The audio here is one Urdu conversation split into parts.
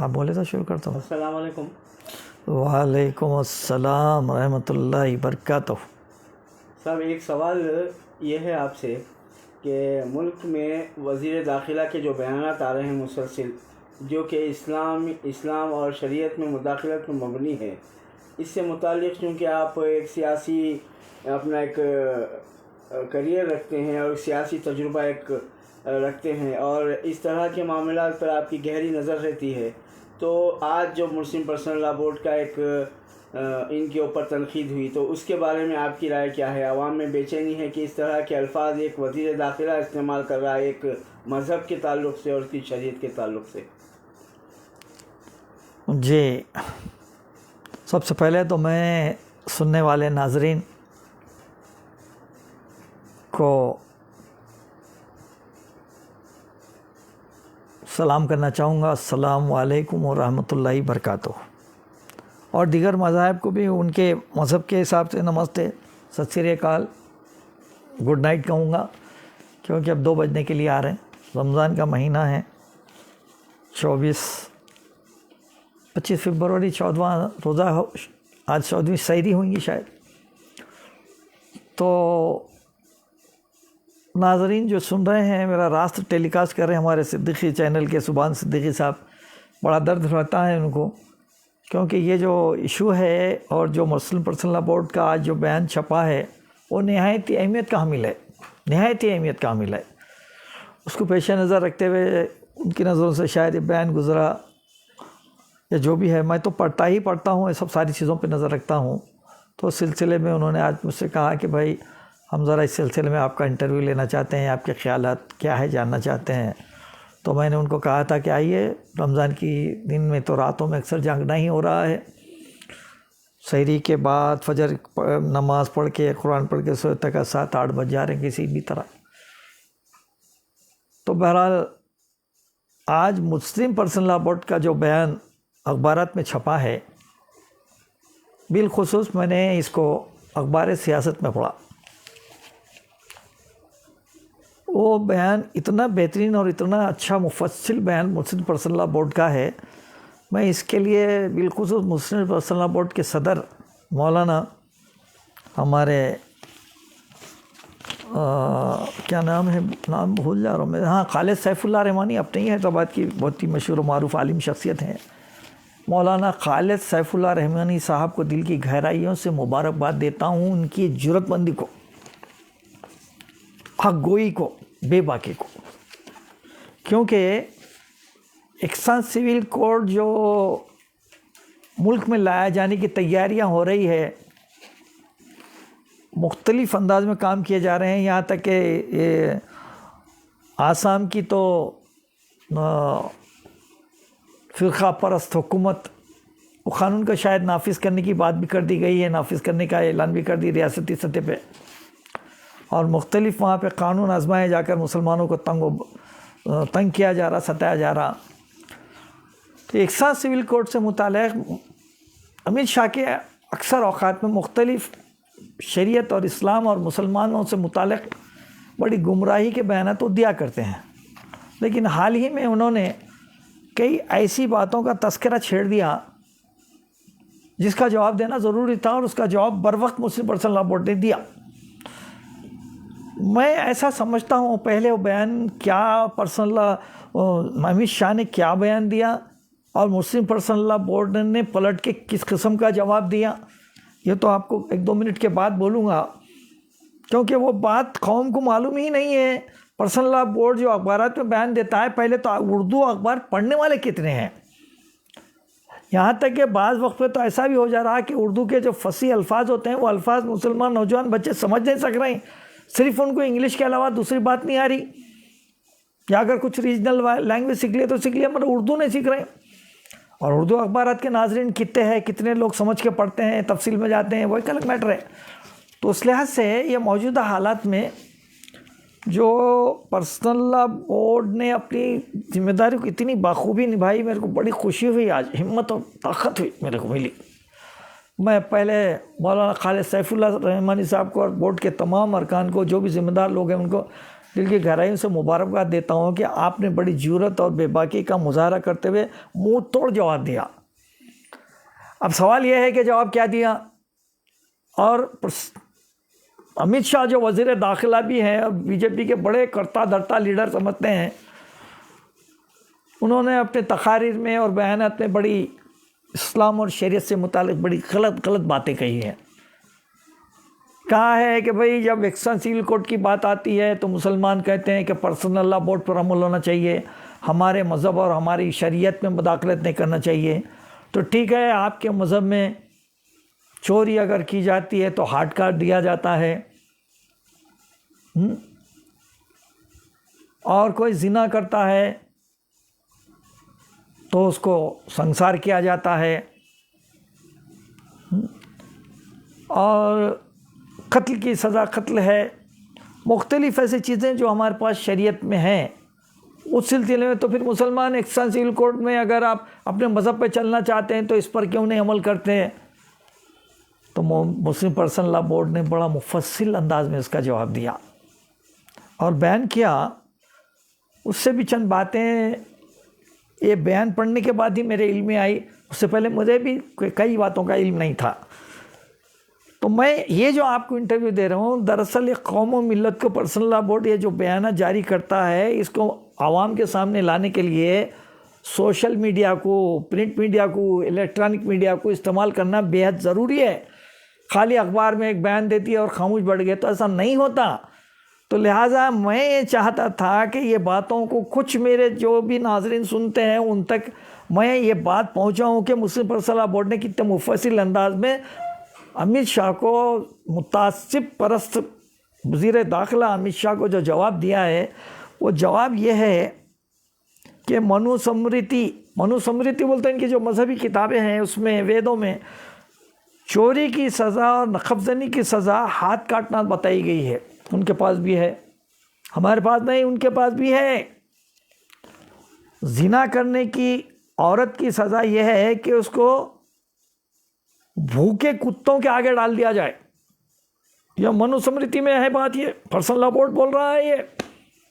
آپ بولے تو شروع کرتا ہوں۔ السلام علیکم۔ وعلیکم السلام رحمۃ اللہ وبرکاتہ۔ صاحب ایک سوال یہ ہے آپ سے کہ ملک میں وزیر داخلہ کے جو بیانات آ رہے ہیں مسلسل، جو کہ اسلام اور شریعت میں مداخلت میں مبنی ہے، اس سے متعلق چونکہ آپ ایک سیاسی اپنا ایک کریئر رکھتے ہیں اور سیاسی تجربہ ایک رکھتے ہیں اور اس طرح کے معاملات پر آپ کی گہری نظر رہتی ہے، تو آج جو مسلم پرسنل لاء بورڈ کا ایک ان کے اوپر تنقید ہوئی، تو اس کے بارے میں آپ کی رائے کیا ہے؟ عوام میں بے چینی ہے کہ اس طرح کے الفاظ ایک وزیر داخلہ استعمال کر رہا ہے ایک مذہب کے تعلق سے اور اس کی شریعت کے تعلق سے۔ جی، سب سے پہلے تو میں سننے والے ناظرین کو سلام کرنا چاہوں گا، السلام علیکم ورحمۃ اللہ وبرکاتہ، اور دیگر مذاہب کو بھی ان کے مذہب کے حساب سے نمستے، ست سری اکال، گڈ نائٹ کہوں گا، کیونکہ اب 2 بجنے کے لیے آ رہے ہیں۔ رمضان کا مہینہ ہے، 25 فروری 14واں روزہ ہو، آج 14ویں سحری ہوئیں گی شاید۔ تو ناظرین جو سن رہے ہیں، میرا راست ٹیلی کاسٹ کر رہے ہیں ہمارے صدیقی چینل کے سبحان صدیقی صاحب، بڑا درد رہتا ہے ان کو، کیونکہ یہ جو ایشو ہے اور جو مسلم پرسنل لاء بورڈ کا آج جو بیان چھپا ہے وہ نہایت اہمیت کا حامل ہے، نہایت اہمیت کا حامل ہے۔ اس کو پیش نظر رکھتے ہوئے ان کی نظروں سے شاید یہ بیان گزرا یا جو بھی ہے، میں تو پڑھتا ہوں، یہ سب ساری چیزوں پہ نظر رکھتا ہوں۔ تو اس سلسلے میں انہوں نے آج مجھ سے کہا کہ بھائی ہم ذرا اس سلسلے میں آپ کا انٹرویو لینا چاہتے ہیں، آپ کے خیالات کیا ہے جاننا چاہتے ہیں۔ تو میں نے ان کو کہا تھا کہ آئیے، رمضان کی دن میں تو راتوں میں اکثر جاگنا ہی ہو رہا ہے، سحری کے بعد فجر نماز پڑھ کے قرآن پڑھ کے سوتے تک 7-8 بج جا رہے ہیں کسی بھی طرح۔ تو بہرحال آج مسلم پرسنل لاء بورڈ کا جو بیان اخبارات میں چھپا ہے، بالخصوص میں نے اس کو اخبار سیاست میں پڑھا، وہ بیان اتنا بہترین اور اتنا اچھا مفصل بیان مسلم پرسنل لاء بورڈ کا ہے۔ میں اس کے لیے بالخصوص مسلم پرسنل لاء بورڈ کے صدر مولانا ہمارے کیا نام ہے، نام بھول جا رہا ہوں میں، ہاں خالد سیف اللہ رحمانی، اپنے ہی حیدرآباد کی بہت ہی مشہور و معروف عالم شخصیت ہیں، مولانا خالد سیف اللہ رحمانی صاحب کو دل کی گہرائیوں سے مبارکباد دیتا ہوں، ان کی جرأت مندی کو، حق گوئی کو، بے باکی کو، کیونکہ یکساں سول کوڈ جو ملک میں لایا جانے کی تیاریاں ہو رہی ہے، مختلف انداز میں کام کیے جا رہے ہیں، یہاں تک کہ یہ آسام کی تو فرقہ پرست حکومت، وہ قانون کا شاید نافذ کرنے کی بات بھی کر دی گئی ہے، نافذ کرنے کا اعلان بھی کر دی ریاستی سطح پہ، اور مختلف وہاں پہ قانون آزمائے جا کر مسلمانوں کو تنگ کیا جا رہا، ستایا جا رہا۔ تو یکساں سول کوڈ سے متعلق امت شاہ کے اکثر اوقات میں مختلف شریعت اور اسلام اور مسلمانوں سے متعلق بڑی گمراہی کے بیانات وہ دیا کرتے ہیں، لیکن حال ہی میں انہوں نے کئی ایسی باتوں کا تذکرہ چھیڑ دیا جس کا جواب دینا ضروری تھا، اور اس کا جواب بر وقت مسلم پرسنل لاء بورڈ نے دیا۔ میں ایسا سمجھتا ہوں پہلے وہ بیان کیا پرسنل لاء امت شاہ نے کیا بیان دیا اور مسلم پرسنل لاء بورڈ نے پلٹ کے کس قسم کا جواب دیا، یہ تو آپ کو 1-2 منٹ کے بعد بولوں گا، کیونکہ وہ بات قوم کو معلوم ہی نہیں ہے۔ پرسنل لاء بورڈ جو اخبارات میں بیان دیتا ہے، پہلے تو اردو اخبار پڑھنے والے کتنے ہیں، یہاں تک کہ بعض وقت پہ تو ایسا بھی ہو جا رہا کہ اردو کے جو فصیح الفاظ ہوتے ہیں وہ الفاظ مسلمان نوجوان بچے سمجھ نہیں سک رہے ہیں، صرف ان کو انگلش کے علاوہ دوسری بات نہیں آ رہی، یا اگر کچھ ریجنل لینگویج سیکھ لیے تو سیکھ لیے، مگر اردو نہیں سیکھ رہے۔ اور اردو اخبارات کے ناظرین کتنے ہیں، کتنے لوگ سمجھ کے پڑھتے ہیں، تفصیل میں جاتے ہیں، وہ ایک الگ میٹر ہے۔ تو اس لحاظ سے یہ موجودہ حالات میں جو پرسنل لاء بورڈ نے اپنی ذمہ داری کو اتنی بخوبی نبھائی، میرے کو بڑی خوشی ہوئی، آج ہمت اور طاقت ہوئی میرے کو ملی۔ میں پہلے مولانا خالد سیف اللہ رحمانی صاحب کو اور بورڈ کے تمام ارکان کو، جو بھی ذمہ دار لوگ ہیں، ان کو دل کی گہرائیوں سے مبارکباد دیتا ہوں کہ آپ نے بڑی جرأت اور بے باکی کا مظاہرہ کرتے ہوئے منہ توڑ جواب دیا۔ اب سوال یہ ہے کہ جواب کیا دیا؟ اور امت شاہ جو وزیر داخلہ بھی ہیں اور بی جے پی کے بڑے کرتا دھرتا لیڈر سمجھتے ہیں، انہوں نے اپنے تقاریر میں اور بیانات میں بڑی اسلام اور شریعت سے متعلق بڑی غلط باتیں کہی ہیں۔ کہا ہے کہ بھئی جب ایکسن سول کوڈ کی بات آتی ہے تو مسلمان کہتے ہیں کہ پرسنل لا بورڈ پر عمل ہونا چاہیے، ہمارے مذہب اور ہماری شریعت میں مداخلت نہیں کرنا چاہیے۔ تو ٹھیک ہے، آپ کے مذہب میں چوری اگر کی جاتی ہے تو ہارڈ کارڈ دیا جاتا ہے، اور کوئی زنا کرتا ہے تو اس کو سنسار کیا جاتا ہے، اور قتل کی سزا قتل ہے۔ مختلف ایسی چیزیں جو ہمارے پاس شریعت میں ہیں، اس سلسلے میں تو پھر مسلمان ایکسن سول کوڈ میں اگر آپ اپنے مذہب پہ چلنا چاہتے ہیں تو اس پر کیوں نہیں عمل کرتے ہیں؟ تو مسلم پرسنل لا بورڈ نے بڑا مفصل انداز میں اس کا جواب دیا اور بیان کیا۔ اس سے بھی چند باتیں یہ بیان پڑھنے کے بعد ہی میرے علم میں آئی، اس سے پہلے مجھے بھی کئی باتوں کا علم نہیں تھا۔ تو میں یہ جو آپ کو انٹرویو دے رہا ہوں، دراصل یہ قوم و ملت کو پرسنل لا بورڈ یہ جو بیانات جاری کرتا ہے، اس کو عوام کے سامنے لانے کے لیے سوشل میڈیا کو، پرنٹ میڈیا کو، الیکٹرانک میڈیا کو استعمال کرنا بے حد ضروری ہے۔ خالی اخبار میں ایک بیان دیتی ہے اور خاموش بیٹھ گئے تو ایسا نہیں ہوتا۔ تو لہٰذا میں یہ چاہتا تھا کہ یہ باتوں کو کچھ میرے جو بھی ناظرین سنتے ہیں ان تک میں یہ بات پہنچاؤں کہ مسلم پرسنل لا بورڈ نے کتنے مفصل انداز میں امت شاہ کو، متعصب پرست وزیر داخلہ امت شاہ کو جو جواب دیا ہے، وہ جواب یہ ہے کہ منو سمرتی بولتے ہیں، ان کی جو مذہبی کتابیں ہیں اس میں، ویدوں میں چوری کی سزا اور نخب زنی کی سزا ہاتھ کاٹنا بتائی گئی ہے۔ ان کے پاس بھی ہے، ہمارے پاس نہیں، ان کے پاس بھی ہے۔ زنا کرنے کی عورت کی سزا یہ ہے کہ اس کو بھوکے کتوں کے آگے ڈال دیا جائے۔ یہ منو سمرتی میں ہے بات، یہ پرسنل لا بورڈ بول رہا ہے۔ یہ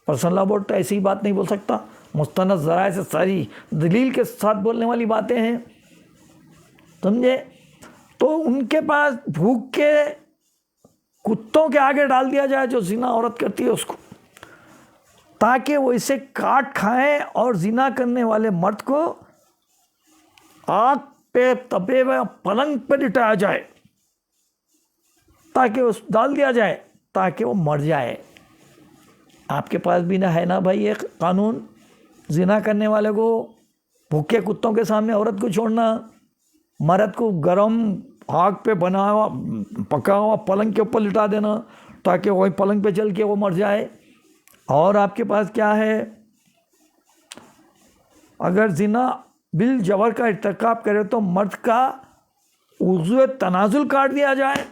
پرسنل لا بورڈ تو ایسی ہی بات نہیں بول سکتا، مستند ذرائع سے ساری دلیل کے ساتھ بولنے والی باتیں ہیں، سمجھے؟ تو ان کے پاس بھوک کے کتوں کے آگے ڈال دیا جائے جو زنا عورت کرتی ہے اس کو، تاکہ وہ اسے کاٹ کھائیں اور زنا کرنے والے مرد کو آگ پہ تپے ہوئے پلنگ پہ لٹایا جائے، تاکہ اس ڈال دیا جائے تاکہ وہ مر جائے۔ آپ کے پاس بھی نہ ہے نا بھائی یہ قانون، زنا کرنے والے کو بھوکے کتوں کے سامنے عورت کو چھوڑنا، مرد کو گرم آگ پہ بنا ہوا پکا ہوا پلنگ کے اوپر لٹا دینا تاکہ وہی پلنگ پہ چل کے وہ مر جائے۔ اور آپ کے پاس کیا ہے، اگر زنا بالجبر کا ارتکاب کرے تو مرد کا عضو تنازل کاٹ دیا جائے۔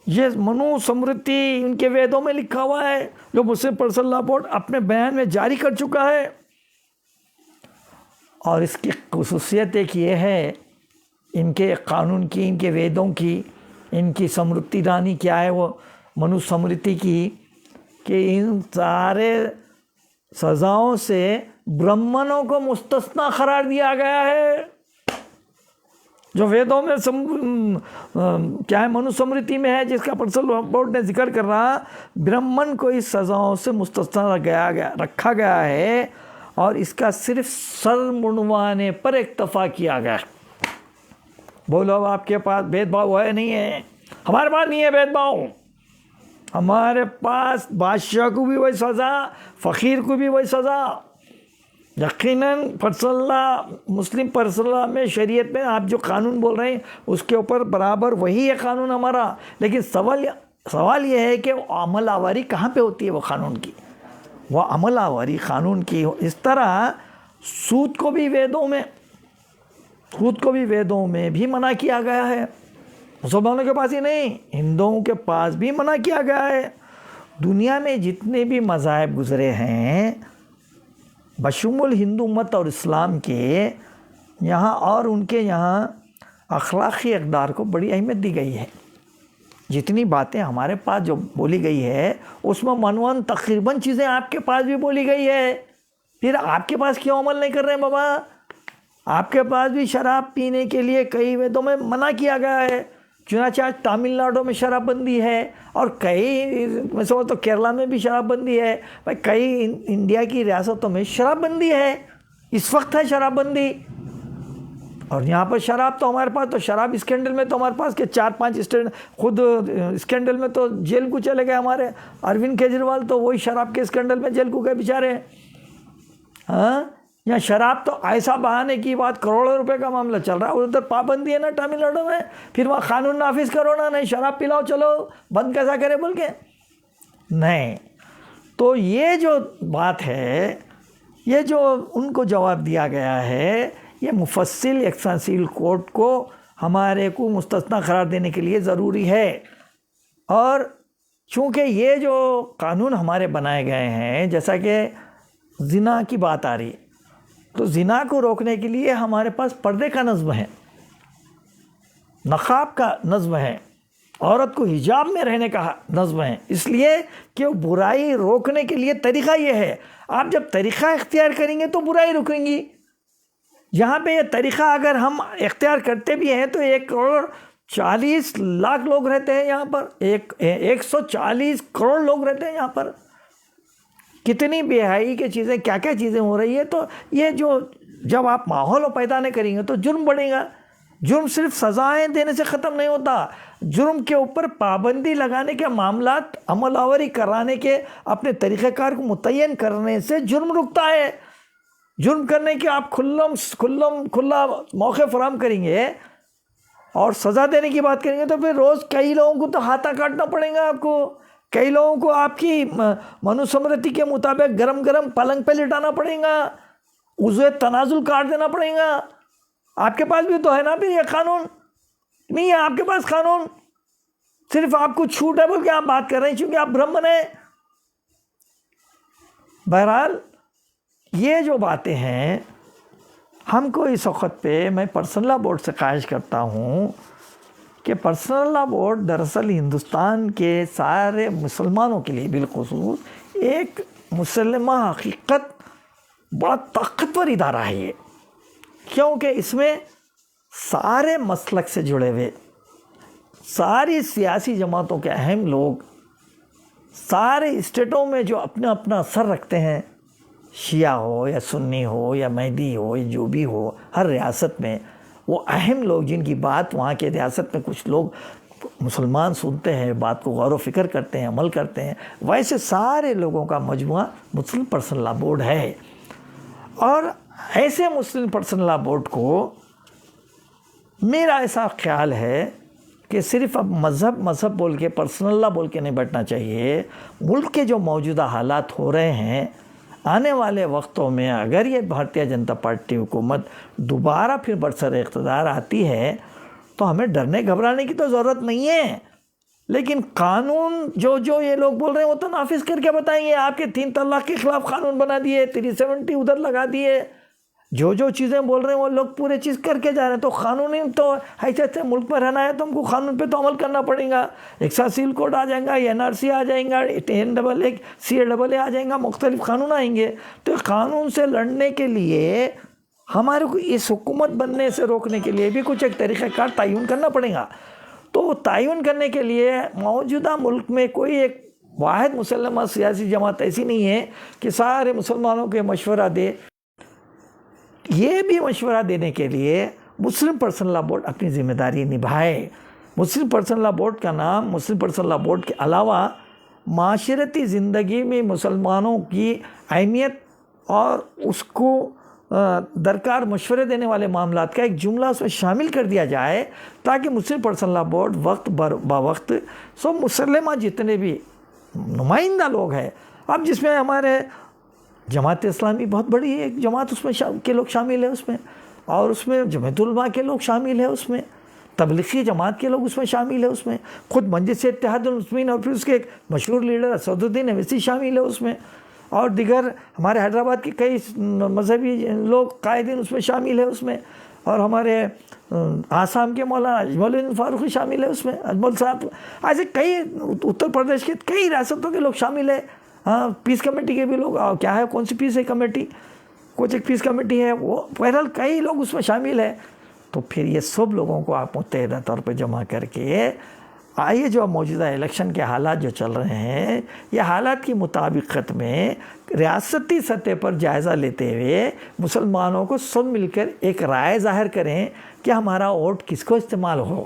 یہ منو سمرتی ان کے ویدوں میں لکھا ہوا ہے، جو مسلم پرسنل لا بورڈ اپنے بیان میں جاری کر چکا ہے۔ اور اس کی خصوصیت ایک یہ ہے، ان کے قانون کی، ان کے ویدوں کی، ان کی سمرتی دانی کیا ہے، وہ منو سمرتی کی، کہ ان سارے سزاؤں سے برہمنوں کو مستثنا قرار دیا گیا ہے۔ جو ویدوں میں کیا ہے، منو سمرتی میں ہے، جس کا پرسنل لا بورڈ نے ذکر کر رہا، برہمن کو اس سزاؤں سے مستثنا رکھا گیا ہے، اور اس کا صرف سر منڈوانے پر اکتفا کیا گیا۔ بولو آپ کے پاس بھید بھاؤ ہے نہیں ہے؟ ہمارے پاس نہیں ہے بھید بھاؤ، ہمارے پاس بادشاہ کو بھی وہی سزا، فقیر کو بھی وہی سزا۔ یقیناً پرسنل لا، مسلم پرسنل لا میں، شریعت میں آپ جو قانون بول رہے ہیں اس کے اوپر برابر وہی ہے قانون ہمارا، لیکن سوال یہ ہے کہ عمل آوری کہاں پہ ہوتی ہے وہ قانون کی، وہ عمل آوری قانون کی۔ اس طرح سود کو بھی ویدوں میں بھی منع کیا گیا ہے، مسلمانوں کے پاس ہی نہیں، ہندوؤں کے پاس بھی منع کیا گیا ہے۔ دنیا میں جتنے بھی مذاہب گزرے ہیں بشمول ہندو مت اور اسلام کے، یہاں اور ان کے یہاں اخلاقی اقدار کو بڑی اہمیت دی گئی ہے۔ جتنی باتیں ہمارے پاس جو بولی گئی ہے اس میں منون تقریباً چیزیں آپ کے پاس بھی بولی گئی ہے، پھر آپ کے پاس کیوں عمل نہیں کر رہے ہیں بابا؟ آپ کے پاس بھی شراب پینے کے لیے کئی ویدوں میں منع کیا گیا ہے، چنانچہ آج تامل ناڈو میں شراب بندی ہے، اور کئی میں سمجھتا تو کیرلا میں بھی شراب بندی ہے، بھائی کئی انڈیا کی ریاستوں میں شراب بندی ہے، اس وقت ہے شراب بندی۔ اور یہاں پر شراب تو ہمارے پاس تو شراب اسکینڈل میں تو ہمارے پاس کے 4-5 خود اسکینڈل میں تو جیل کو چلے گئے ہمارے اروند کیجریوال، تو وہی شراب کے اسکینڈل میں جیل کو گئے بیچارے۔ ہاں، یہاں شراب تو ایسا بہانے کی بات، کروڑوں روپے کا معاملہ چل رہا ہے، ادھر پابندی ہے نا تامل ناڈو میں، پھر وہاں قانون نافذ کرو نا، نہیں شراب پلاؤ چلو بند کیسا کرے بول کے؟ نہیں۔ تو یہ جو بات ہے، یہ جو ان کو جواب دیا گیا ہے، یہ مفصل یکسانسیل کورٹ کو ہمارے کو مستثنی قرار دینے کے لیے ضروری ہے۔ اور چونکہ یہ جو قانون ہمارے بنائے گئے ہیں، جیسا کہ زنا کی بات آ رہی، تو زنا کو روکنے کے لیے ہمارے پاس پردے کا نظم ہے، نقاب کا نظم ہے، عورت کو حجاب میں رہنے کا نظم ہے، اس لیے کہ برائی روکنے کے لیے طریقہ یہ ہے۔ آپ جب طریقہ اختیار کریں گے تو برائی رکیں گی۔ یہاں پہ یہ طریقہ اگر ہم اختیار کرتے بھی ہیں تو 1,40,00,000 لوگ رہتے ہیں یہاں پر، 140 کروڑ لوگ رہتے ہیں یہاں پر، کتنی بے حیائی کی چیزیں، کیا کیا چیزیں ہو رہی ہے۔ تو یہ جو جب آپ ماحول پیدا نہیں کریں گے تو جرم بڑھے گا۔ جرم صرف سزائیں دینے سے ختم نہیں ہوتا، جرم کے اوپر پابندی لگانے کے معاملات عمل آوری کرانے کے اپنے طریقہ کار کو متعین کرنے سے جرم رکتا ہے۔ جرم کرنے کی آپ کھلا موقع فراہم کریں گے اور سزا دینے کی بات کریں گے تو پھر روز کئی لوگوں کو تو ہاتھا کاٹنا پڑے گا، آپ کو کئی لوگوں کو آپ کی منوسمرتی کے مطابق گرم گرم پلنگ پہ لٹانا پڑے گا، عضو تنازل کاٹ دینا پڑے گا۔ آپ کے پاس بھی تو ہے نا پھر یہ قانون؟ نہیں ہے آپ کے پاس قانون، صرف آپ کو چھوٹ ہے بول کے آپ بات کر رہے ہیں چونکہ آپ برہمن ہیں۔ بہرحال یہ جو باتیں ہیں، ہم کو اس وقت پہ میں پرسنل لا بورڈ سے خواہش کرتا ہوں کہ پرسنل لا بورڈ دراصل ہندوستان کے سارے مسلمانوں کے لیے بالخصوص ایک مسلمہ حقیقت بڑا طاقتور ادارہ ہے یہ، کیونکہ اس میں سارے مسلک سے جڑے ہوئے ساری سیاسی جماعتوں کے اہم لوگ، سارے اسٹیٹوں میں جو اپنا اپنا اثر رکھتے ہیں، شیعہ ہو یا سنی ہو یا مہدی ہو یا جو بھی ہو، ہر ریاست میں وہ اہم لوگ جن کی بات وہاں کے ریاست میں کچھ لوگ مسلمان سنتے ہیں، بات کو غور و فکر کرتے ہیں، عمل کرتے ہیں، ویسے سارے لوگوں کا مجموعہ مسلم پرسنل لا بورڈ ہے۔ اور ایسے مسلم پرسنل لا بورڈ کو میرا ایسا خیال ہے کہ صرف اب مذہب بول کے پرسنل لا بول کے نہیں بیٹھنا چاہیے۔ ملک کے جو موجودہ حالات ہو رہے ہیں، آنے والے وقتوں میں اگر یہ بھارتیہ جنتا پارٹی حکومت دوبارہ پھر برسر اقتدار آتی ہے تو ہمیں ڈرنے گھبرانے کی تو ضرورت نہیں ہے، لیکن قانون جو یہ لوگ بول رہے ہیں وہ تو نافذ کر کے بتائیں گے۔ آپ کے 3 طلاق کے خلاف قانون بنا دیے، 370 ادھر لگا دیے، جو چیزیں بول رہے ہیں وہ لوگ پورے چیز کر کے جا رہے ہیں۔ تو قانونی تو ایسے ملک میں رہنا ہے تو ہم کو قانون پہ تو عمل کرنا پڑے گا۔ ایکساسیل کوڈ آ جائیں گا، NRC آ جائیں گا، CAA آ جائیں گا، مختلف قانون آئیں گے۔ تو قانون سے لڑنے کے لیے ہمارے کو اس حکومت بننے سے روکنے کے لیے بھی کچھ ایک طریقہ کار تعین کرنا پڑے گا۔ تو تعین کرنے کے لیے موجودہ ملک میں کوئی ایک واحد مسلمہ سیاسی جماعت ایسی نہیں ہے کہ سارے مسلمانوں کے مشورہ دے۔ یہ بھی مشورہ دینے کے لیے مسلم پرسنل لا بورڈ اپنی ذمہ داری نبھائے۔ مسلم پرسنل لا بورڈ کا نام مسلم پرسنل لا بورڈ کے علاوہ معاشرتی زندگی میں مسلمانوں کی اہمیت اور اس کو درکار مشورے دینے والے معاملات کا ایک جملہ اس میں شامل کر دیا جائے، تاکہ مسلم پرسنل لا بورڈ وقت بوقت سب مسلمہ جتنے بھی نمائندہ لوگ ہیں، اب جس میں ہمارے جماعت اسلامی بہت بڑی ایک جماعت اس میں کے لوگ شامل ہیں اس میں، اور اس میں جمعیت علماء کے لوگ شامل ہیں اس میں، تبلیغی جماعت کے لوگ اس میں شامل ہیں اس میں، خود مجلس اتحاد المسلمین اور پھر اس کے ایک مشہور لیڈر اسد الدین اویسی شامل ہے اس میں، اور دیگر ہمارے حیدرآباد کے کئی مذہبی لوگ قائدین اس میں شامل ہیں اس میں، اور ہمارے آسام کے مولانا اجمل الدین فاروقی شامل ہے اس میں، اجمل صاحب، ایسے کئی اتر پردیش کے کئی ریاستوں کے لوگ شامل ہیں. ہاں پیس کمیٹی کے بھی لوگ، کیا ہے کون سی پیس ہے کمیٹی، کچھ ایک پیس کمیٹی ہے، وہ بہرحال کئی لوگ اس میں شامل ہیں. تو پھر یہ سب لوگوں کو آپ متحدہ طور پہ جمع کر کے آئیے جو موجودہ الیکشن کے حالات جو چل رہے ہیں، یہ حالات کی مطابقت میں ریاستی سطح پر جائزہ لیتے ہوئے مسلمانوں کو سب مل کر ایک رائے ظاہر کریں کہ ہمارا ووٹ کس کو استعمال ہو،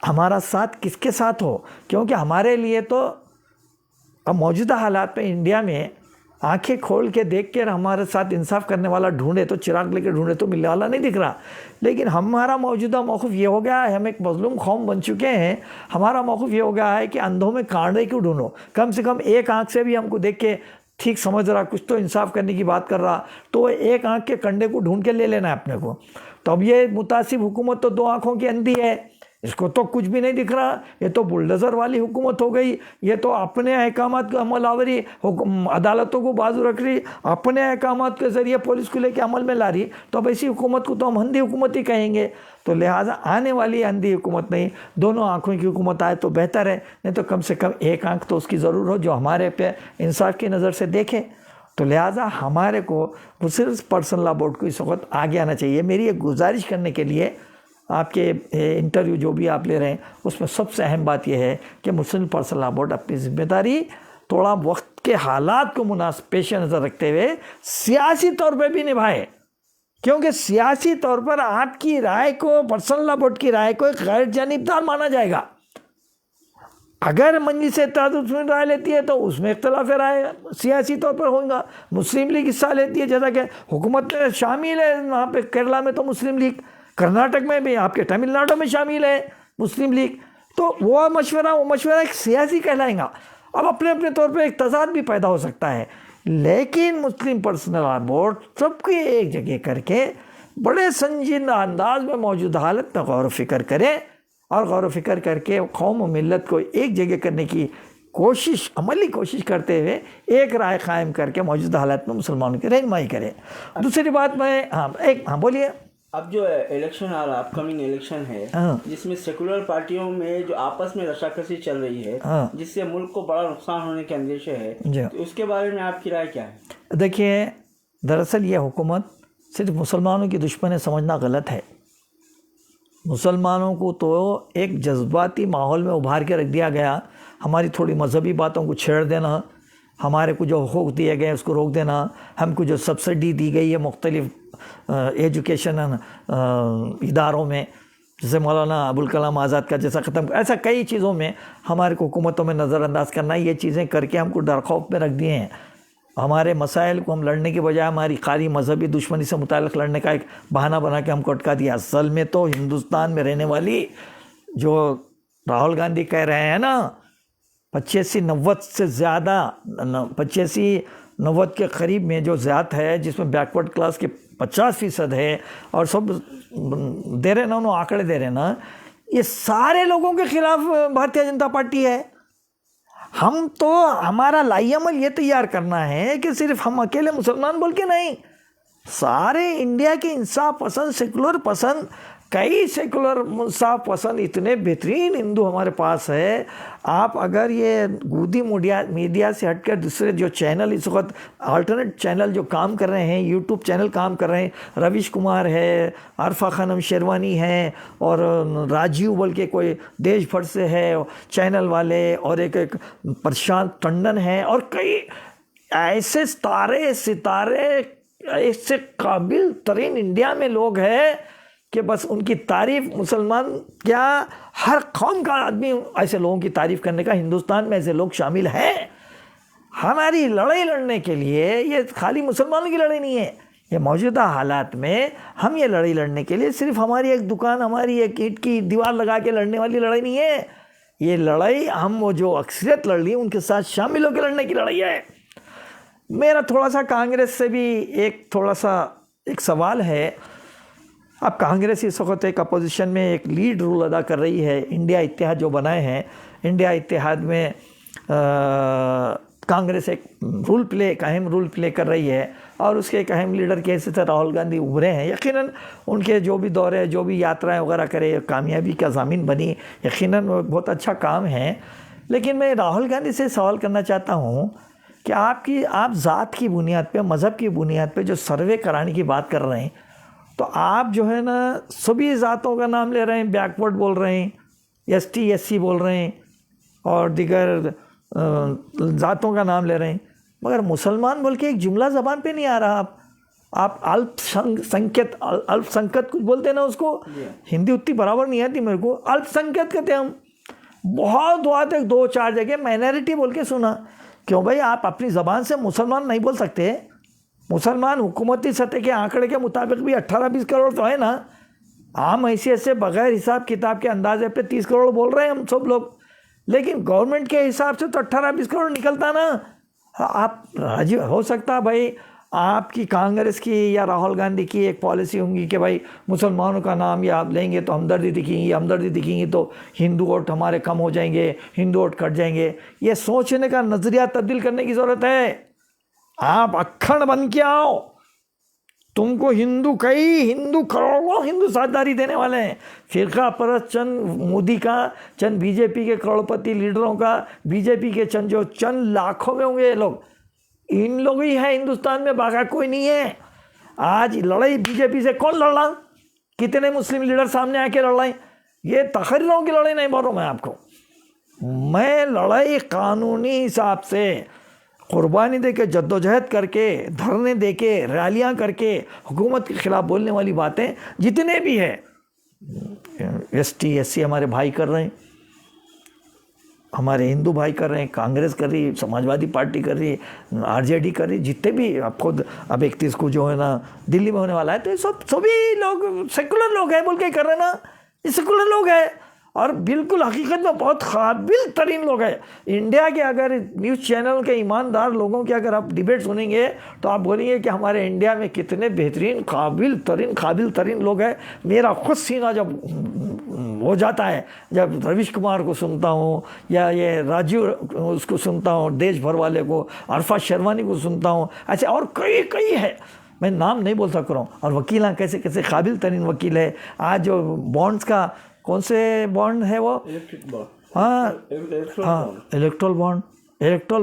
ہمارا ساتھ کس کے ساتھ ہو. کیونکہ ہمارے لیے تو اب موجودہ حالات میں انڈیا میں آنکھیں کھول کے دیکھ کے ہمارے ساتھ انصاف کرنے والا ڈھونڈے تو چراغ لے کے ڈھونڈے تو ملنے والا نہیں دکھ رہا. لیکن ہمارا موجودہ موقف یہ ہو گیا ہے، ہم ایک مظلوم قوم بن چکے ہیں. ہمارا موقف یہ ہو گیا ہے کہ اندھوں میں کانڈے کیوں ڈھونڈو، کم سے کم ایک آنکھ سے بھی ہم کو دیکھ کے ٹھیک سمجھ رہا، کچھ تو انصاف کرنے کی بات کر رہا، تو ایک آنکھ کے کنڈے کو ڈھونڈ کے لے لینا ہے اپنے کو. تو اب یہ متعصب حکومت تو دو آنکھوں کی اندھی ہے، اس کو تو کچھ بھی نہیں دکھ رہا. یہ تو بلڈوزر والی حکومت ہو گئی، یہ تو اپنے احکامات کو عمل آوری، عدالتوں کو بازو رکھ رہی، اپنے احکامات کے ذریعے پولیس کو لے کے عمل میں لا رہی. تو اب ایسی حکومت کو تو ہم اندھی حکومت ہی کہیں گے. تو لہٰذا آنے والی اندھی حکومت نہیں، دونوں آنکھوں کی حکومت آئے تو بہتر ہے، نہیں تو کم سے کم ایک آنکھ تو اس کی ضرور ہو جو ہمارے پہ انصاف کی نظر سے دیکھے. تو لہٰذا ہمارے کو صرف پرسنل لا بورڈ کو اس وقت آگے آنا چاہیے. میری ایک گزارش کرنے کے لیے، آپ کے انٹرویو جو بھی آپ لے رہے ہیں اس میں سب سے اہم بات یہ ہے کہ مسلم پرسنل لا بورڈ اپنی ذمہ داری تھوڑا وقت کے حالات کو پیش نظر رکھتے ہوئے سیاسی طور پہ بھی نبھائے. کیونکہ سیاسی طور پر آپ کی رائے کو، پرسنل لا بورڈ کی رائے کو ایک غیر جانبدار مانا جائے گا. اگر مجلس اتحاد المسلمین رائے لیتی ہے تو اس میں اختلاف رائے سیاسی طور پر ہوگا. مسلم لیگ حصہ لیتی ہے، جیسا کہ حکومت میں شامل ہے وہاں پہ کیرلا میں تو مسلم لیگ، کرناٹک میں بھی، آپ کے تمل ناڈو میں شامل ہے مسلم لیگ، تو وہ مشورہ ایک سیاسی کہلائے گا. اب اپنے اپنے طور پہ ایک تضاد بھی پیدا ہو سکتا ہے. لیکن مسلم پرسنل لا بورڈ سب کی ایک جگہ کر کے بڑے سنجیدہ انداز میں موجودہ حالت میں غور و فکر کرے، اور غور و فکر کر کے قوم و ملت کو ایک جگہ کرنے کی کوشش، عملی کوشش کرتے ہوئے ایک رائے قائم کر کے موجودہ حالات میں مسلمانوں کی رہنمائی کرے. دوسری بات میں بولیے. اب جو الیکشن آ رہا، اپ کمنگ الیکشن ہے، جس میں سیکولر پارٹیوں میں جو آپس میں رشاکشی چل رہی ہے، جس سے ملک کو بڑا نقصان ہونے کے اندیشے ہے، تو اس کے بارے میں آپ کی رائے کیا ہے؟ دیکھیے، دراصل یہ حکومت صرف مسلمانوں کی دشمن سمجھنا غلط ہے. مسلمانوں کو تو ایک جذباتی ماحول میں ابھار کے رکھ دیا گیا. ہماری تھوڑی مذہبی باتوں کو چھیڑ دینا، ہمارے کو جو حقوق دیے گئے اس کو روک دینا، ہم کو جو سبسڈی دی گئی ہے مختلف ایجوکیشن اداروں میں، جیسے مولانا ابوالکلام آزاد کا جیسا ختم، ایسا کئی چیزوں میں ہمارے کو حکومتوں میں نظر انداز کرنا، یہ چیزیں کر کے ہم کو ڈر خوف میں رکھ دیے ہیں. ہمارے مسائل کو ہم لڑنے کے بجائے ہماری خالی مذہبی دشمنی سے متعلق لڑنے کا ایک بہانہ بنا کے ہم کو اٹکا دیا. اصل میں تو ہندوستان میں رہنے والی جو راہل گاندھی کہہ رہے ہیں نا 85-90 سے زیادہ 85-90 کے قریب میں جو ذات ہے جس میں بیکورڈ کلاس کے 50% ہے، اور سب دے رہے نا، انہوں آنکڑے دے رہے نا، یہ سارے لوگوں کے خلاف بھارتیہ جنتا پارٹی ہے. ہم تو ہمارا لائی عمل یہ تیار کرنا ہے کہ صرف ہم اکیلے مسلمان بول کے نہیں، سارے انڈیا کے انصاف پسند، سیکولر پسند، کئی سیکولر انصاف پسند اتنے بہترین ہندو ہمارے پاس ہے. آپ اگر یہ گودی میڈیا سے ہٹ کر دوسرے جو چینل اس وقت آلٹرنیٹ چینل جو کام کر رہے ہیں، یوٹیوب چینل کام کر رہے ہیں، رویش کمار ہے، عارفہ خانم شیروانی ہے، اور راجیو بول کے کوئی دیش بھر سے ہے چینل والے، اور ایک پرشانت ٹنڈن ہے، اور کئی ایسے ستارے ایسے قابل ترین انڈیا میں لوگ ہیں کہ بس ان کی تعریف، مسلمان کیا ہر قوم کا آدمی ایسے لوگوں کی تعریف کرنے کا، ہندوستان میں ایسے لوگ شامل ہیں. ہماری لڑائی لڑنے کے لیے یہ خالی مسلمانوں کی لڑائی نہیں ہے. یہ موجودہ حالات میں ہم یہ لڑائی لڑنے کے لیے صرف ہماری ایک دکان، ہماری ایک اینٹ کی دیوار لگا کے لڑنے والی لڑائی نہیں ہے. یہ لڑائی ہم وہ جو اکثریت لڑ لی ان کے ساتھ شامل ہو کے لڑنے کی لڑائی ہے. میرا تھوڑا سا کانگریس سے بھی ایک سوال ہے. اب کانگریس اس وقت ایک اپوزیشن میں ایک لیڈ رول ادا کر رہی ہے. انڈیا اتحاد جو بنائے ہیں، انڈیا اتحاد میں کانگریس ایک اہم رول پلے کر رہی ہے. اور اس کے ایک اہم لیڈر کی حیثیت سے راہل گاندھی ابھرے ہیں. یقیناً ان کے جو بھی دورے جو بھی یاترائیں وغیرہ کرے کامیابی کا ضامن بنی, یقیناً وہ بہت اچھا کام ہے. لیکن میں راہل گاندھی سے سوال کرنا چاہتا ہوں کہ آپ ذات کی بنیاد پہ, مذہب کی بنیاد پہ جو سروے کرانے کی بات کر رہے ہیں, تو آپ جو ہے نا سبھی ذاتوں کا نام لے رہے ہیں, بیکورڈ بول رہے ہیں, ایس ٹی ایس سی بول رہے ہیں اور دیگر ذاتوں کا نام لے رہے ہیں, مگر مسلمان بول کے ایک جملہ زبان پہ نہیں آ رہا. آپ الپ سنکت کچھ بولتے ہیں نا اس کو, ہندی اتنی برابر نہیں آتی میرے کو, الپ سنکت کہتے ہیں ہم. بہت بات ہے 2-4 جگہ مائنارٹی بول کے سنا. کیوں بھائی آپ اپنی زبان سے مسلمان نہیں بول سکتے؟ مسلمان حکومتی سطح کے آنکڑے کے مطابق بھی 18-20 کروڑ تو ہے نا. عام حیثیت سے بغیر حساب کتاب کے اندازے پہ 30 کروڑ بول رہے ہیں ہم سب لوگ, لیکن گورنمنٹ کے حساب سے تو 18-20 کروڑ نکلتا نا. آپ راضی ہو سکتا بھائی آپ کی کانگریس کی یا راہل گاندھی کی ایک پالیسی ہوں گی کہ بھائی مسلمانوں کا نام یا آپ لیں گے تو ہمدردی دکھیں گی تو ہندو ووٹ ہمارے کم ہو جائیں گے, ہندو ووٹ کٹ جائیں گے. یہ سوچنے کا نظریہ تبدیل کرنے کی ضرورت ہے. آپ اکھڑ بن کے آؤ, تم کو ہندو کروڑوں ہندو ساتھداری دینے والے ہیں. فرقہ پرست چند مودی کا, چند بی جے پی کے کروڑپتی لیڈروں کا, بی جے پی کے چند لاکھوں میں ہوں گے یہ لوگ, ان لوگ ہی ہیں ہندوستان میں, باقی کوئی نہیں ہے. آج لڑائی بی جے پی سے کون لڑ رہا؟ کتنے مسلم لیڈر سامنے آ کے لڑ رہے ہیں؟ یہ تحریروں کی لڑائی نہیں بول رہا ہوں میں آپ کو. میں لڑائی قانونی حساب سے قربانی دے کے, جدوجہد کر کے, دھرنے دے کے, ریلیاں کر کے حکومت کے خلاف بولنے والی باتیں جتنے بھی ہیں, ایس ٹی ایس سی ہمارے بھائی کر رہے ہیں, ہمارے ہندو بھائی کر رہے ہیں, کانگریس کر رہی ہے, سماجوادی پارٹی کر رہی ہے, آر جے ڈی کر رہی ہے, جتنے بھی اب خود اب 31 کو جو ہے نا دلی میں ہونے والا ہے, تو یہ سبھی لوگ سیکولر لوگ ہیں بول کے کر رہے ہیں نا. یہ سیکولر لوگ ہیں اور بالکل حقیقت میں بہت قابل ترین لوگ ہیں. انڈیا کے اگر نیوز چینل کے ایماندار لوگوں کے اگر آپ ڈیبیٹ سنیں گے تو آپ بولیں گے کہ ہمارے انڈیا میں کتنے بہترین قابل ترین لوگ ہیں. میرا خود سینہ جب ہو جاتا ہے جب رویش کمار کو سنتا ہوں یا یہ راجیو اس کو سنتا ہوں, دیش بھر والے کو, عرفات شیروانی کو سنتا ہوں, ایسے اور کئی ہے, میں نام نہیں بول سک رہا ہوں. اور وکیلاں کیسے قابل ترین وکیل ہے. آج جو بانڈز کا کون سے بانڈ ہے وہ, الیکٹرل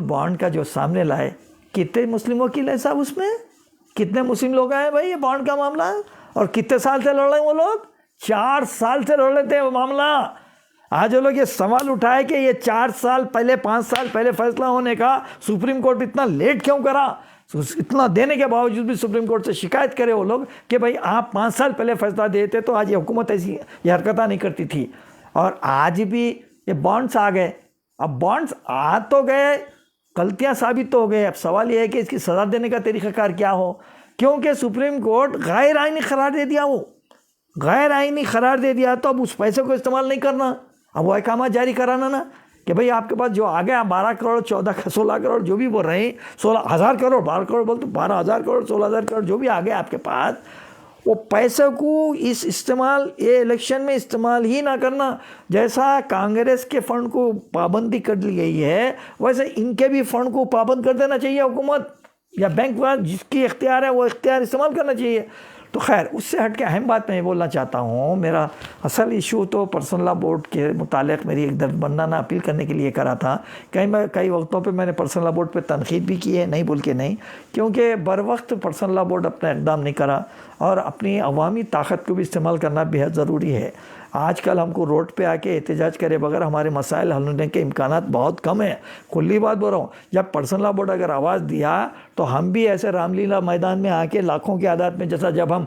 بانڈ کا جو سامنے لائے, کتنے مسلم وکیل ہیں صاحب اس میں, کتنے مسلم لوگ ہیں بھائی یہ بانڈ کا معاملہ, اور کتنے سال سے لڑ رہے ہیں وہ لوگ, 4 سال سے لڑ رہے تھے وہ معاملہ. آج وہ لوگ یہ سوال اٹھائے کہ یہ 4 سال پہلے 5 سال پہلے فیصلہ ہونے کا سپریم کورٹ اتنا لیٹ کیوں کرا. اتنا دینے کے باوجود بھی سپریم کورٹ سے شکایت کرے وہ لوگ کہ بھائی آپ 5 سال پہلے فیصلہ دیتے تو آج یہ حکومت ایسی یہ حرکتیں نہیں کرتی تھی. اور آج بھی یہ بانڈس آ گئے. اب بانڈس آ تو گئے, غلطیاں ثابت تو ہو گئے. اب سوال یہ ہے کہ اس کی سزا دینے کا طریقہ کار کیا ہو, کیونکہ سپریم کورٹ غیر آئینی قرار دے دیا. وہ غیر آئینی قرار دے دیا تو اب اس پیسے کو استعمال نہیں کرنا, اب وہ احکامات جاری کرانا نا کہ بھئی آپ کے پاس جو آ گیا 12 کروڑ 16 کروڑ جو بھی بول رہے ہیں, 16,000 کروڑ 12 کروڑ بول تو 12,000 کروڑ 16,000 کروڑ جو بھی آ گیا آپ کے پاس, وہ پیسے کو اس استعمال یہ الیکشن میں استعمال ہی نہ کرنا. جیسا کانگریس کے فنڈ کو پابندی کر لی گئی ہے ویسے ان کے بھی فنڈ کو پابند کر دینا چاہیے حکومت, یا بینک والا جس کی اختیار ہے وہ اختیار استعمال کرنا چاہیے. تو خیر اس سے ہٹ کے اہم بات میں یہ بولنا چاہتا ہوں, میرا اصل ایشو تو پرسنل لا بورڈ کے متعلق میری ایک دربندانہ اپیل کرنے کے لیے کرا تھا. کئی وقتوں پہ میں نے پرسنل لا بورڈ پہ تنقید بھی کی ہے, نہیں بول کے نہیں, کیونکہ بر وقت پرسنل لا بورڈ اپنا اقدام نہیں کرا اور اپنی عوامی طاقت کو بھی استعمال کرنا بہت ضروری ہے. آج کل ہم کو روڈ پہ آ کے احتجاج کرے بغیر ہمارے مسائل حل ہونے کے امکانات بہت کم ہیں. کھلی بات بول رہا ہوں, جب پرسنل لا بورڈ اگر آواز دیا تو ہم بھی ایسے رام لیلا میدان میں آ کے لاکھوں کی تعداد میں, جیسا جب ہم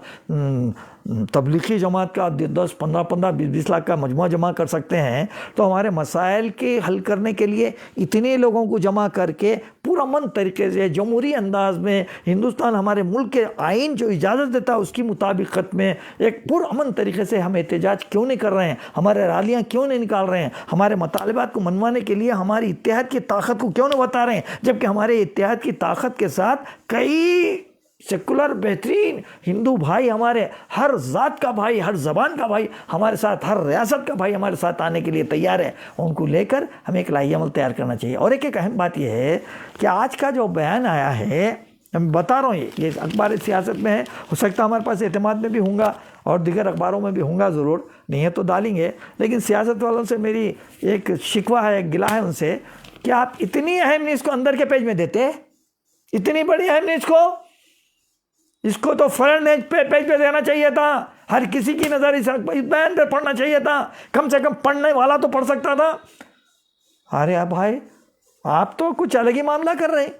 تبلیغی جماعت کا 10 15 20 لاکھ کا مجموعہ جمع کر سکتے ہیں, تو ہمارے مسائل کے حل کرنے کے لیے اتنے لوگوں کو جمع کر کے پرامن طریقے سے جمہوری انداز میں ہندوستان ہمارے ملک کے آئین جو اجازت دیتا ہے اس کی مطابقت میں ایک پرامن طریقے سے ہم احتجاج کیوں نہیں کر رہے ہیں, ہمارے ریلیاں کیوں نہیں نکال رہے ہیں, ہمارے مطالبات کو منوانے کے لیے ہماری اتحاد کی طاقت کو کیوں نہیں بتا رہے ہیں, جبکہ ہمارے اتحاد کی طاقت کے ساتھ کئی سیکولر بہترین ہندو بھائی, ہمارے ہر ذات کا بھائی, ہر زبان کا بھائی ہمارے ساتھ, ہر ریاست کا بھائی ہمارے ساتھ آنے کے لیے تیار ہے. ان کو لے کر ہمیں ایک لائحہ عمل تیار کرنا چاہیے. اور ایک اہم بات یہ ہے کہ آج کا جو بیان آیا ہے میں بتا رہا ہوں یہ اخبار سیاست میں ہے، ہو سکتا ہے ہمارے پاس اعتماد میں بھی ہوں گا اور دیگر اخباروں میں بھی ہوں گا، ضرور نہیں ہے تو ڈالیں گے، لیکن سیاست والوں سے میری ایک شکوہ ہے، ایک گلہ ہے ان سے کہ آپ اتنی اہم نیوز کو اندر کے پیج میں دیتے، اتنی بڑی اہم نیوز کو، اس کو تو فرنٹ پیج پہ دینا چاہیے تھا، ہر کسی کی نظر اس بیان پہ پڑھنا چاہیے تھا، کم سے کم پڑھنے والا تو پڑھ سکتا تھا۔ ارے بھائی آپ تو کچھ الگ ہی معاملہ کر رہے ہیں،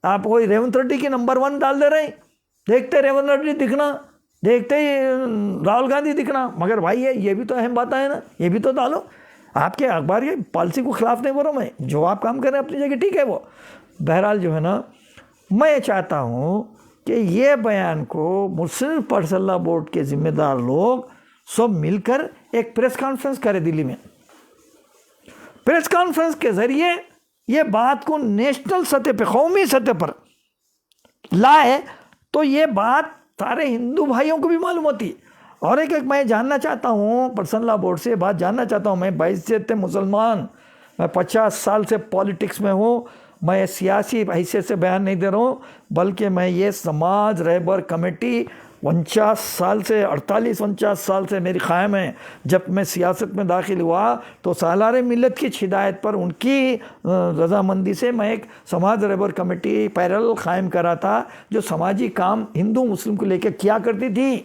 آپ کوئی ریونت ریڈی کی نمبر 1 ڈال دے رہے ہیں، دیکھتے ریونت ریڈی دکھنا، دیکھتے ہی راہل گاندھی دکھنا، مگر بھائی یہ بھی تو اہم بات ہے نا، یہ بھی تو ڈالو۔ آپ کے اخبار کی پالیسی کو خلاف نہیں بول رہا میں، جو آپ کام کر رہے ہیں اپنی جگہ ٹھیک ہے وہ، بہرحال جو ہے نا میں چاہتا ہوں کہ یہ بیان کو مسلم پرسنل لا بورڈ کے ذمہ دار لوگ سب مل کر ایک پریس کانفرنس کرے دلی میں، پریس کانفرنس کے ذریعے یہ بات کو نیشنل سطح پہ، قومی سطح پر لائے تو یہ بات سارے ہندو بھائیوں کو بھی معلوم ہوتی۔ اور ایک میں جاننا چاہتا ہوں پرسنل لا بورڈ سے بات جاننا چاہتا ہوں، میں بحیثیت مسلمان، میں 50 سال سے پالیٹکس میں ہوں، میں سیاسی حیثیت سے بیان نہیں دے رہا ہوں، بلکہ میں یہ سماج رہبر کمیٹی 49 سال سے 48-49 سال سے میری قائم ہے۔ جب میں سیاست میں داخل ہوا تو سالار ملت کی ہدایت پر ان کی رضامندی سے میں ایک سماج رہبر کمیٹی پیرل قائم کرا تھا جو سماجی کام ہندو مسلم کو لے کے کیا کرتی تھی،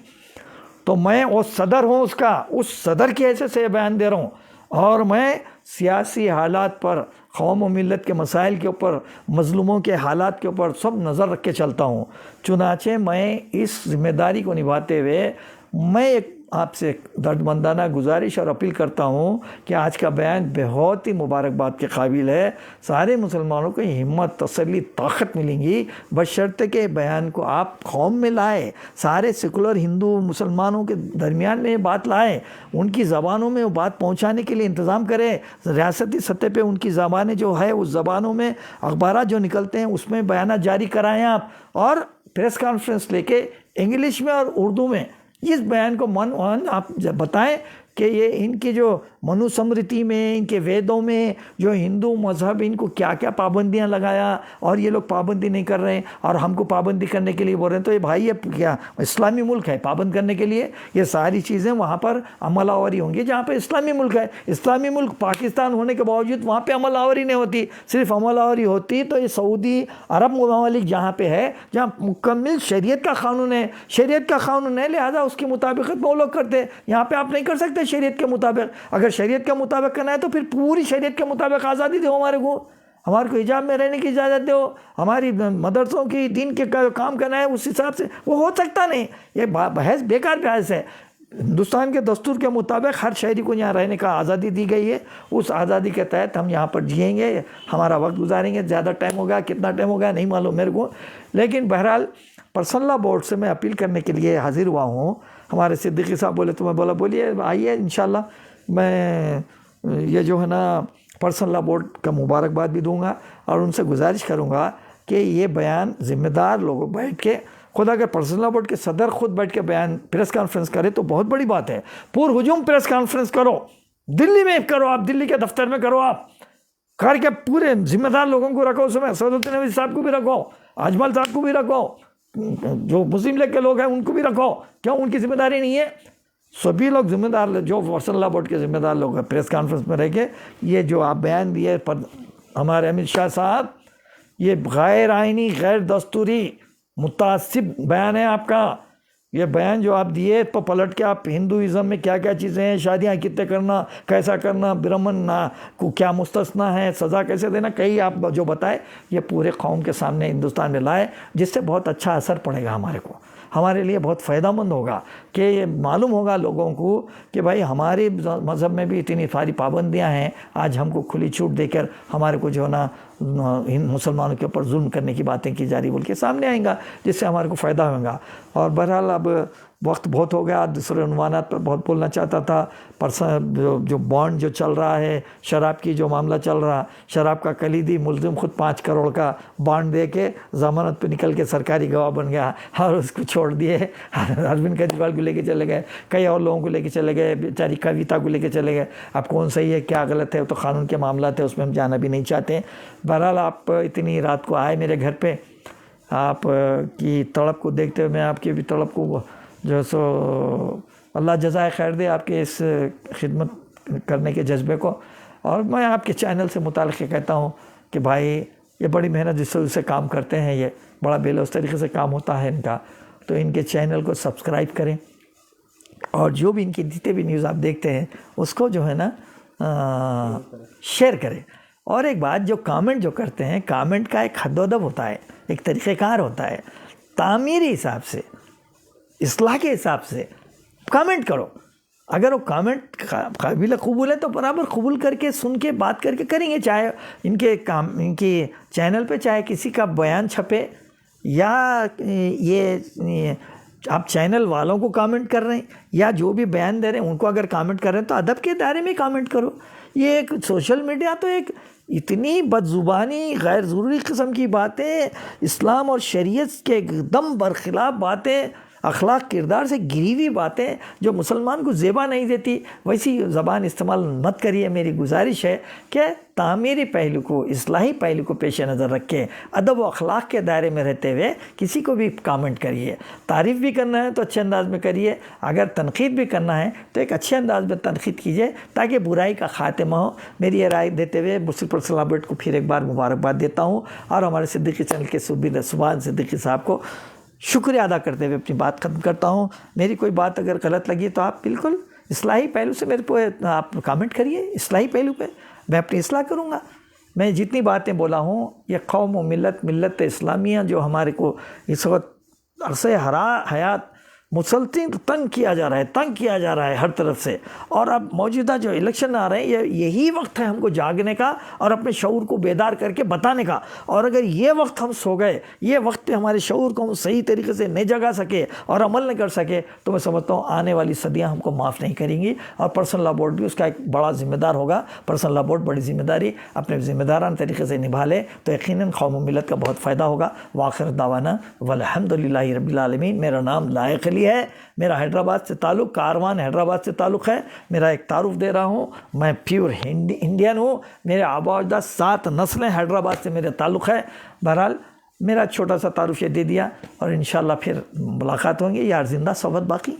تو میں وہ صدر ہوں، اس صدر کی حیثیت سے بیان دے رہا ہوں، اور میں سیاسی حالات پر، قوم و ملت کے مسائل کے اوپر، مظلوموں کے حالات کے اوپر سب نظر رکھ کے چلتا ہوں۔ چنانچہ میں اس ذمہ داری کو نبھاتے ہوئے میں ایک آپ سے دردمندانہ گزارش اور اپیل کرتا ہوں کہ آج کا بیان بہت ہی مبارکباد کے قابل ہے، سارے مسلمانوں کو ہمت، تسلی، طاقت ملیں گی بشرطے کہ بیان کو آپ قوم میں لائے، سارے سیکولر ہندو مسلمانوں کے درمیان میں یہ بات لائے، ان کی زبانوں میں وہ بات پہنچانے کے لیے انتظام کرے، ریاستی سطح پہ ان کی زبانیں جو ہے اس زبانوں میں اخبارات جو نکلتے ہیں اس میں بیانات جاری کرائیں آپ، اور پریس کانفرنس لے کے انگلش میں اور اردو میں اس بیان کو آپ بتائیں کہ یہ ان کی جو منو سمرتی میں، ان کے ویدوں میں جو ہندو مذہب ان کو کیا کیا پابندیاں لگایا اور یہ لوگ پابندی نہیں کر رہے ہیں اور ہم کو پابندی کرنے کے لیے بول رہے ہیں، تو یہ بھائی یہ کیا اسلامی ملک ہے پابند کرنے کے لیے؟ یہ ساری چیزیں وہاں پر عمل آوری ہوں گی جہاں پہ اسلامی ملک ہے۔ اسلامی ملک پاکستان ہونے کے باوجود وہاں پہ عمل آوری نہیں ہوتی، صرف عمل آوری ہوتی تو یہ سعودی عرب ممالک جہاں پہ ہے، جہاں مکمل شریعت کا قانون ہے، شریعت کا قانون ہے، لہذا اس کی مطابقت وہ لوگ کرتے، یہاں پہ آپ نہیں کر سکتے شریعت کے مطابق۔ اگر شریعت کے مطابق کرنا ہے تو پھر پوری شریعت کے مطابق آزادی دو، ہمارے کو حجاب میں رہنے کی اجازت دو، ہماری مدرسوں کی دین کے کام کرنا ہے اس حساب سے، وہ ہو سکتا نہیں، یہ بحث بیکار بحث ہے۔ ہندوستان کے دستور کے مطابق ہر شہری کو یہاں رہنے کا آزادی دی گئی ہے، اس آزادی کے تحت ہم یہاں پر جئیں گے، ہمارا وقت گزاریں گے، زیادہ ٹائم ہوگا کتنا ٹائم ہوگا نہیں معلوم میرے کو، لیکن بہرحال پرسنل لا بورڈ سے میں اپیل کرنے کے لیے حاضر ہوا ہوں۔ ہمارے صدیقی صاحب بولے تو میں بولا بولیے آئیے انشاءاللہ، میں یہ جو ہے نا پرسنل لا بورڈ کا مبارکباد بھی دوں گا اور ان سے گزارش کروں گا کہ یہ بیان ذمہ دار لوگوں بیٹھ کے، خود اگر پرسنل لا بورڈ کے صدر خود بیٹھ کے بیان پریس کانفرنس کرے تو بہت بڑی بات ہے۔ پور ہجوم پریس کانفرنس کرو، دلی میں کرو، آپ دلی کے دفتر میں کرو، آپ کر کے پورے ذمہ دار لوگوں کو رکھو، اس میں سعودت نبی صاحب کو بھی رکھو، اجمل صاحب کو بھی رکھو، جو مسلم لیگ کے لوگ ہیں ان کو بھی رکھو، کیوں ان کی ذمہ داری نہیں ہے؟ سبھی لوگ ذمہ دار، جو پرسنل لا بورڈ کے ذمہ دار لوگ ہیں پریس کانفرنس میں رہ کے یہ جو آپ بیان دیے ہمارے امت شاہ صاحب، یہ غیر آئینی، غیر دستوری، متعصب بیان ہے آپ کا۔ یہ بیان جو آپ دیے تو پلٹ کے آپ ہندوازم میں کیا کیا چیزیں ہیں، شادیاں کتنے کرنا، کیسا کرنا، برہمن کو کیا مستثنا ہے، سزا کیسے دینا، کئی آپ جو بتائے یہ پورے قوم کے سامنے ہندوستان میں لائے، جس سے بہت اچھا اثر پڑے گا ہمارے کو، ہمارے لیے بہت فائدہ مند ہوگا کہ یہ معلوم ہوگا لوگوں کو کہ بھائی ہمارے مذہب میں بھی اتنی ساری پابندیاں ہیں، آج ہم کو کھلی چھوٹ دے کر ہمارے کو جو ہے نا مسلمانوں کے اوپر ظلم کرنے کی باتیں کی جا رہی بول کے سامنے آئیں گا، جس سے ہمارے کو فائدہ ہوگا۔ اور بہرحال اب وقت بہت ہو گیا، دوسرے عنوانات پر بہت بولنا چاہتا تھا، جو بانڈ جو چل رہا ہے، شراب کی جو معاملہ چل رہا، شراب کا کلیدی ملزم خود 5 کروڑ کا بانڈ دے کے ضمانت پہ نکل کے سرکاری گواہ بن گیا اور اس کو چھوڑ دیے، اروند کیجریوال کو لے کے چلے گئے، کئی اور لوگوں کو لے کے چلے گئے، بیچاری کویتا کو لے کے چلے گئے۔ اب کون صحیح ہے کیا غلط ہے تو قانون کے معاملات ہے، اس میں ہم جانا بھی نہیں چاہتے۔ بہرحال آپ اتنی رات کو آئے میرے گھر پہ، آپ کی تڑپ کو دیکھتے ہوئے میں آپ کی بھی تڑپ کو جو سو اللہ جزائے خیر دے آپ کے اس خدمت کرنے کے جذبے کو. اور میں آپ کے چینل سے متعلق کہتا ہوں کہ بھائی یہ بڑی محنت جس سے کام کرتے ہیں، یہ بڑا بے لوث طریقے سے کام ہوتا ہے ان کا، تو ان کے چینل کو سبسکرائب کریں اور جو بھی ان کی جتنے بھی نیوز آپ دیکھتے ہیں اس کو جو ہے نا شیئر کریں. اور ایک بات، جو کامنٹ جو کرتے ہیں، کامنٹ کا ایک حد و ادب ہوتا ہے، ایک طریقہ کار ہوتا ہے. تعمیری حساب سے، اصلاح کے حساب سے کامنٹ کرو. اگر وہ کامنٹ قابل قبول ہے تو برابر قبول کر کے، سن کے، بات کر کے کریں گے. چاہے ان کی چینل پہ چاہے کسی کا بیان چھپے، یا یہ آپ چینل والوں کو کامنٹ کر رہے ہیں یا جو بھی بیان دے رہے ہیں ان کو اگر کامنٹ کر رہے ہیں تو ادب کے دائرے میں کامنٹ کرو. یہ ایک سوشل میڈیا تو ایک اتنی بدزبانی، غیر ضروری قسم کی باتیں، اسلام اور شریعت کے ایک دم برخلاف باتیں، اخلاق کردار سے گری ہوئی باتیں جو مسلمان کو زیبا نہیں دیتی، ویسی زبان استعمال مت کریے. میری گزارش ہے کہ تعمیری پہلو کو، اصلاحی پہلو کو پیش نظر رکھ کے ادب و اخلاق کے دائرے میں رہتے ہوئے کسی کو بھی کامنٹ کریے. تعریف بھی کرنا ہے تو اچھے انداز میں کریے، اگر تنقید بھی کرنا ہے تو ایک اچھے انداز میں تنقید کیجیے تاکہ برائی کا خاتمہ ہو. میری یہ رائے دیتے ہوئے مسلم پرسنل اپڈیٹ کو پھر ایک بار مبارکباد دیتا ہوں، اور ہمارے صدیقی چینل کے سبحان صدیقی صاحب کو شکریہ ادا کرتے ہوئے اپنی بات ختم کرتا ہوں. میری کوئی بات اگر غلط لگی تو آپ بالکل اصلاحی پہلو سے میرے کو آپ کامنٹ کریے، اصلاحی پہلو پہ میں اپنی اصلاح کروں گا. میں جتنی باتیں بولا ہوں، یہ قوم و ملت اسلامیہ جو ہمارے کو اس وقت عرصہ حیات مسلسل تنگ کیا جا رہا ہے ہر طرف سے. اور اب موجودہ جو الیکشن آ رہے ہیں، یہی وقت ہے ہم کو جاگنے کا اور اپنے شعور کو بیدار کر کے بتانے کا. اور اگر یہ وقت ہم سو گئے، یہ وقت پہ ہمارے شعور کو ہم صحیح طریقے سے نہیں جگا سکے اور عمل نہیں کر سکے، تو میں سمجھتا ہوں آنے والی صدیاں ہم کو معاف نہیں کریں گی. اور پرسنل لا بورڈ بھی اس کا ایک بڑا ذمہ دار ہوگا. پرسنل لا بورڈ بڑی ذمہ داری اپنے ذمہ دارانہ طریقے سے نبھا لے تو یقیناً قوم و ملت کا بہت فائدہ ہوگا. وآخر دعوانا والحمدللہ رب العالمین. میرا نام لائق علی ہے، میرا حیدرآباد سے تعلق، کاروان حیدرآباد سے تعلق ہے. میرا ایک تعارف دے رہا ہوں، میں پیور انڈین ہوں. میرے آبا و اجداد 7 نسلیں حیدرآباد سے میرے تعلق ہے. بہرحال میرا چھوٹا سا تعارف یہ دے دیا، اور انشاءاللہ پھر ملاقات ہوں گی. یار زندہ صحبت باقی.